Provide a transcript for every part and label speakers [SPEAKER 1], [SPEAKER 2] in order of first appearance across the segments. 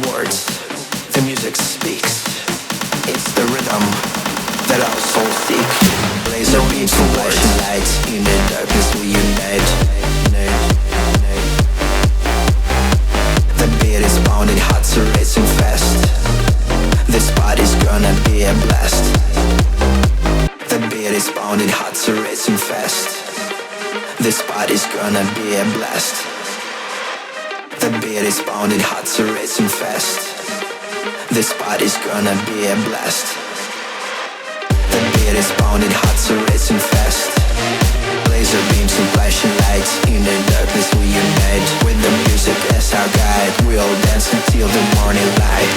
[SPEAKER 1] words, the music speaks. It's the rhythm that our souls seek. Laser beams and flashing lights, in the darkness we unite. The beat is pounding, hearts are racing fast. This party's gonna be a blast. The beat is pounding, hearts are racing fast. This party's gonna be a blast. The beat is pounding, hearts are racing fast. This party's gonna be a blast. The beat is pounding, hearts are racing fast. Laser beams and flashing lights, in the darkness we unite. With the music as our guide, we'll dance until the morning light.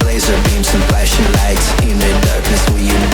[SPEAKER 1] Laser beams and flashing lights, in the darkness we unite.